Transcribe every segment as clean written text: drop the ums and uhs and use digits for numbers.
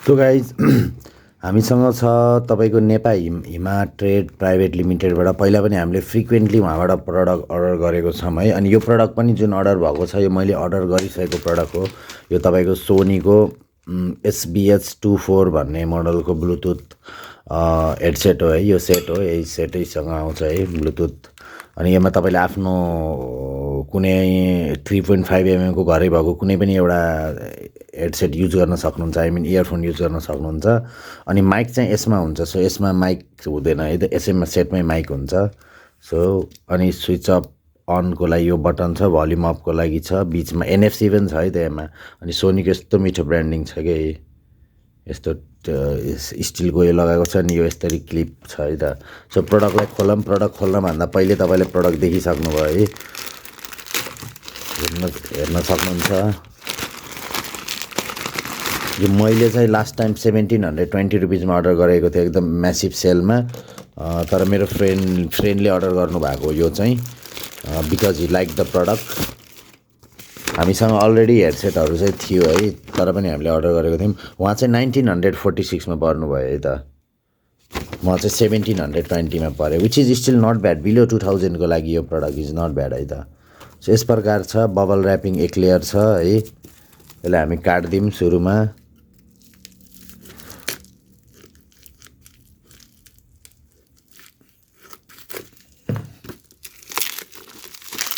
So guys हामीसँग छ तपाईँको नेपा हिमा ट्रेड प्राइभेट लिमिटेडबाट पहिला पनि हामीले फ्रिक्वेन्टली उहाँबाट प्रडक्ट अर्डर गरेको छौँ है। अनि यो प्रडक्ट पनि जुन अर्डर भएको छ यो मैले अर्डर गरिसकेको प्रडक्ट हो। यो तपाईँको सोनीको SBH24 भन्ने मोडलको ब्लुटुथ हेडसेट हो है। यो सेट हो, यही सेटैसँग आउँछ है ब्लुटुथ। अनि यसमा तपाईँले आफ्नो कुनै 3.5 mm को घरै भएको कुनै पनि एउटा हेडसेट युज गर्न सक्नुहुन्छ, आई मिन इयरफोन युज गर्न सक्नुहुन्छ। अनि माइक चाहिँ यसमा हुन्छ, सो यसमा माइक हुँदैन है त, यसैमा सेटमै माइक हुन्छ। सो अनि स्विच अफ अनको लागि यो बटन छ, भल्युम अपको लागि छ, बिचमा NFC पनि छ है त यसमा। अनि सोनीको यस्तो मिठो ब्रान्डिङ छ कि यस्तो स्टिलको यो लगाएको छ, अनि यो यस्तरी क्लिप छ है त। सो प्रडक्टलाई खोलौँ। प्रडक्ट खोल्नभन्दा पहिले तपाईँले प्रडक्ट देखिसक्नुभयो है, हेर्न सक्नुहुन्छ। यो मैले चाहिँ लास्ट टाइम 1720 रुपिजमा अर्डर गरेको थिएँ, एकदम म्यासिभ सेलमा। तर मेरो फ्रेन्डले अर्डर गर्नुभएको यो चाहिँ because he like the product. हामीसँग अलरेडी हेडसेटहरू चाहिँ थियो है, तर पनि हामीले अर्डर गरेको थियौँ। उहाँ चाहिँ 1946मा पर्नुभयो है त, म चाहिँ 1720मा परेँ, which is still not bad. Below 2000को लागि यो प्रडक्ट इज नट ब्याड है त। सो यस प्रकार छ, बबल ऱ्यापिङ एक लेयर छ है। यसलाई हामी काट्दिउँ सुरुमा।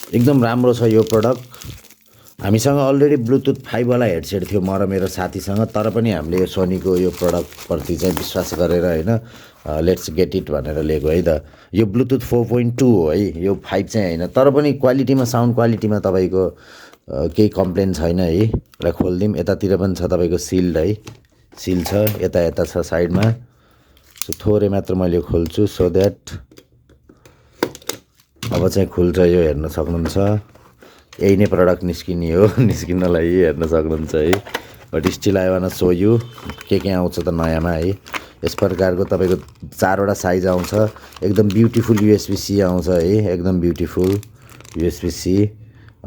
एकदम राम्रो छ यो प्रडक्ट। हामीसँग अलरेडी ब्लुटुथ 5 वाला हेडसेट थियो म र मेरो साथीसँग, तर पनि हामीले यो सोनीको यो प्रडक्टप्रति चाहिँ विश्वास गरेर होइन लेट्स गेट इट भनेर लिएको है त। यो ब्लुटुथ 4.2 हो है, यो 5 चाहिँ होइन। तर पनि क्वालिटीमा, साउन्ड क्वालिटीमा तपाईँको केही कम्प्लेन छैन है। र खोलिदिउँ। यतातिर पनि छ तपाईँको सिल्ड है, सिल छ, यता छ साइडमा। सो थोरै मात्र मैले खोल्छु सो द्याट अब चाहिँ खुल्छ। यो हेर्न सक्नुहुन्छ, यही नै प्रडक्ट निस्किने हो, निस्किनलाई हेर्न सक्नुहुन्छ है। But still I one so you के आउँछ त नयाँमा है। यस प्रकारको तपाईँको 4वटा साइज आउँछ, एकदम ब्युटिफुल USB-C आउँछ है, एकदम beautiful USB-C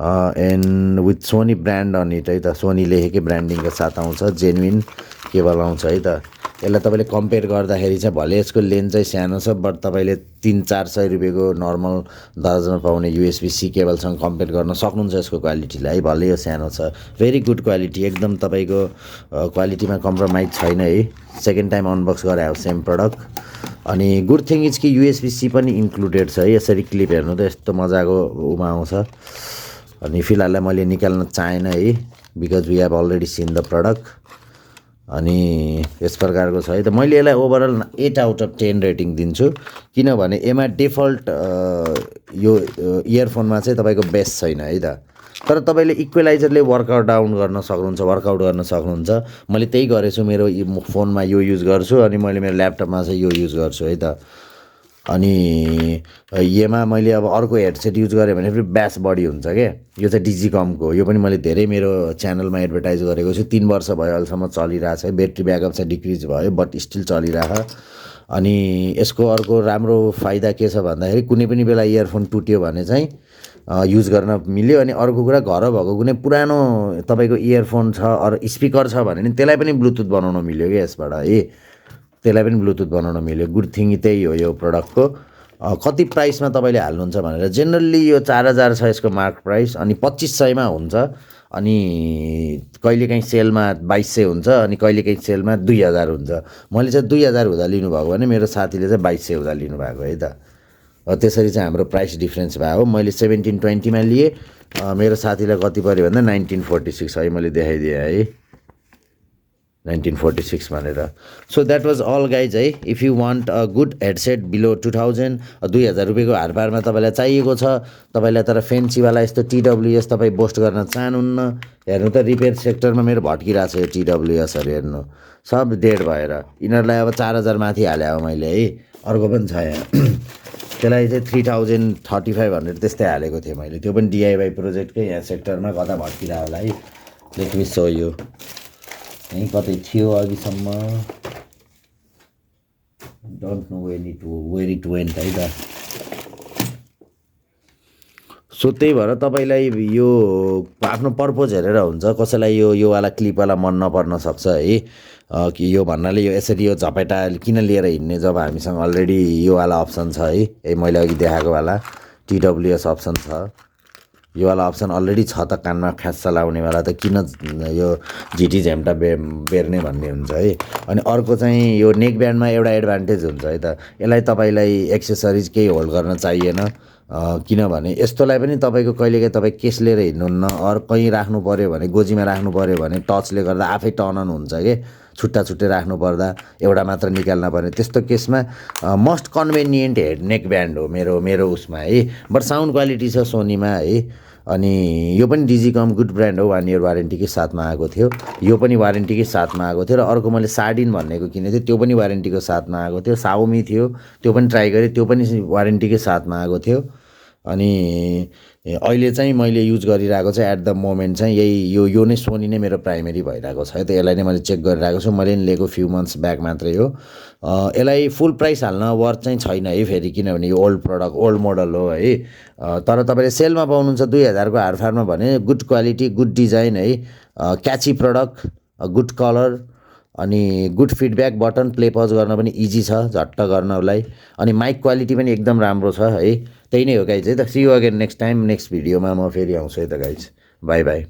and with Sony brand on it है त। सोनी लेखेकै ब्रान्डिङको साथ आउँछ, जेन्युन केबल आउँछ है त। यसलाई तपाईँले कम्पेयर गर्दाखेरि चाहिँ भले यसको लेन्थ चाहिँ सानो छ, बट तपाईँले 300-400 रुपियाँको नर्मल दर्जनमा पाउने USB-C केबलसँग कम्पेयर गर्न सक्नुहुन्छ यसको क्वालिटीलाई है। भले यो सानो छ, भेरी गुड क्वालिटी, एकदम तपाईँको क्वालिटीमा कम्प्रोमाइज छैन है। सेकेन्ड टाइम अनबक्स गरे हो सेम प्रडक्ट। अनि गुड थिङ इज कि USB-C पनि इन्क्लुडेड छ है। यसरी क्लिप हेर्नु त यस्तो मजाको उमा आउँछ। अनि फिलहाललाई मैले निकाल्न चाहेन है, because we have already seen the product. अनि यस प्रकारको छ है त। मैले यसलाई ओभरअल 8/10 रेटिङ दिन्छु, किनभने यसमा डिफल्ट यो इयरफोनमा चाहिँ तपाईँको बेस छैन है त। तर तपाईँले इक्वेलाइजरले वर्कआउट गर्न सक्नुहुन्छ। मैले त्यही गरेछु, मेरो फोनमा यो युज गर्छु, अनि मैले मेरो ल्यापटपमा चाहिँ यो युज गर्छु है त। अनि यसमा मैले अब अर्को हेडसेट युज गरेँ भने फेरि ब्यास बढी हुन्छ क्या। यो चाहिँ डिजिकमको, यो पनि मैले धेरै मेरो च्यानलमा एडभर्टाइज गरेको छु। 3 वर्ष भयो अहिलेसम्म चलिरहेछ है। ब्याट्री ब्याकअप चाहिँ डिक्रिज भयो, बट स्टिल चलिरह। अनि यसको अर्को राम्रो फाइदा के छ भन्दाखेरि कुनै पनि बेला इयरफोन टुट्यो भने चाहिँ युज गर्न मिल्यो। अनि अर्को कुरा, घर भएको कुनै पुरानो तपाईँको इयरफोन छ अरू स्पिकर छ भने नि त्यसलाई पनि ब्लुटुथ बनाउन मिल्यो क्या यसबाट है, त्यसलाई पनि ब्लुटुथ बनाउन मिल्यो। गुड थिङ त्यही हो यो प्रडक्टको। कति प्राइसमा तपाईँले हाल्नुहुन्छ भनेर, जेनरली यो 4000 छ यसको मार्क प्राइस, अनि 2500मा हुन्छ। अनि कहिलेकाहीँ सेलमा 2200 हुन्छ, अनि कहिलेकाहीँ सेलमा 2000 हुन्छ। मैले चाहिँ 2000 हुँदा लिनुभएको भने मेरो साथीले चाहिँ 2200 हुँदा लिनुभएको है त। त्यसरी चाहिँ हाम्रो प्राइस डिफ्रेन्स भयो हो। मैले 1720मा लिएँ, मेरो साथीलाई कति पऱ्यो भन्दा 1946 है, मैले देखाइदिएँ है 1946 भनेर। So that was all guys है। If you want a good headset below 2000 रुपियाँको हारपारमा तपाईँलाई चाहिएको छ, तपाईँलाई तर फेन्सीवाला यस्तो TWS तपाईँ बोस्ट गर्न चाहनुहुन्न, हेर्नु त रिपेयर सेक्टरमा मेरो भट्किरहेको छ यो TWSहरू, हेर्नु सब डेड भएर। यिनीहरूलाई अब 4000 माथि हाले हो मैले है। अर्को पनि छ यहाँ, त्यसलाई चाहिँ 3035 त्यस्तै हालेको थिएँ मैले, त्यो पनि DIY प्रोजेक्टकै यहाँ सेक्टरमा, कता भट्किरह होला है। लेट मी सो यु, यहीँ कतै थियो अघिसम्म, don't know where it went है त। सो त्यही भएर तपाईँलाई यो आफ्नो पर्पोज हेरेर हुन्छ, कसैलाई योवाला क्लिपवाला मन नपर्न सक्छ है, कि यो भन्नाले यो यसरी यो झपेटा किन लिएर हिँड्ने जब हामीसँग अलरेडी योवाला अप्सन छ है, मैले अघि देखाएको वाला TWS अप्सन छ, योवाला अप्सन अलरेडी छ त कानमा खास चलाउनेवाला त किन यो झिटी झ्याम्टा बेर्ने भन्ने हुन्छ है। अनि अर्को चाहिँ यो नेक ब्यान्डमा एउटा एडभान्टेज हुन्छ है त, यसलाई तपाईँलाई एक्सेसरिज केही होल्ड गर्न चाहिएन, किनभने यस्तोलाई पनि तपाईँको कहिलेकाहीँ तपाईँ केस लिएर हिँड्नुहुन्न, अरू कहीँ राख्नु पऱ्यो भने, गोजीमा राख्नु पऱ्यो भने टचले गर्दा आफै टर्न अन हुन्छ कि, छुट्टा छुट्टै राख्नु पर्दा एउटा मात्र निकाल्न पर्ने, त्यस्तो केसमा most convenient head neck band हो मेरो उसमा है। बट साउन्ड क्वालिटी छ सोनीमा है। अनि यो पनि डिजिकम गुड ब्रान्ड हो, 1 इयर वारेन्टीकै साथमा आएको थियो, यो पनि वारेन्टीकै साथमा आएको थियो। र अर्को मैले सार्डिन भन्नेको किनेको थिएँ, त्यो पनि वारेन्टीको साथमा आएको थियो। साउमी थियो, त्यो पनि ट्राई गरेँ, त्यो पनि वारेन्टीकै साथमा आएको थियो। अनि अहिले चाहिँ मैले युज गरिरहेको चाहिँ एट द मोमेन्ट चाहिँ यो नै सोनी नै मेरो प्राइमेरी भइरहेको छ है त। यसलाई नै मैले चेक गरिरहेको छु, मैले नि लिएको फ्यु मन्थ्स ब्याक मात्रै हो। यसलाई फुल प्राइस हाल्न वर्थ चाहिँ छैन है फेरि, किनभने यो ओल्ड प्रडक्ट ओल्ड मोडल हो है। तर तपाईँले सेलमा पाउनुहुन्छ 2000 को हारफारमा भने गुड क्वालिटी गुड डिजाइन है, क्याची प्रडक्ट, गुड कलर, अनि good feedback, button play pause गर्न पनि इजी छ झट्ट गर्नलाई, अनि माइक क्वालिटी पनि एकदम राम्रो छ है। त्यही नै हो गाइज है त। See you again next time, next भिडियोमा म फेरि आउँछु है त गाइज। By by.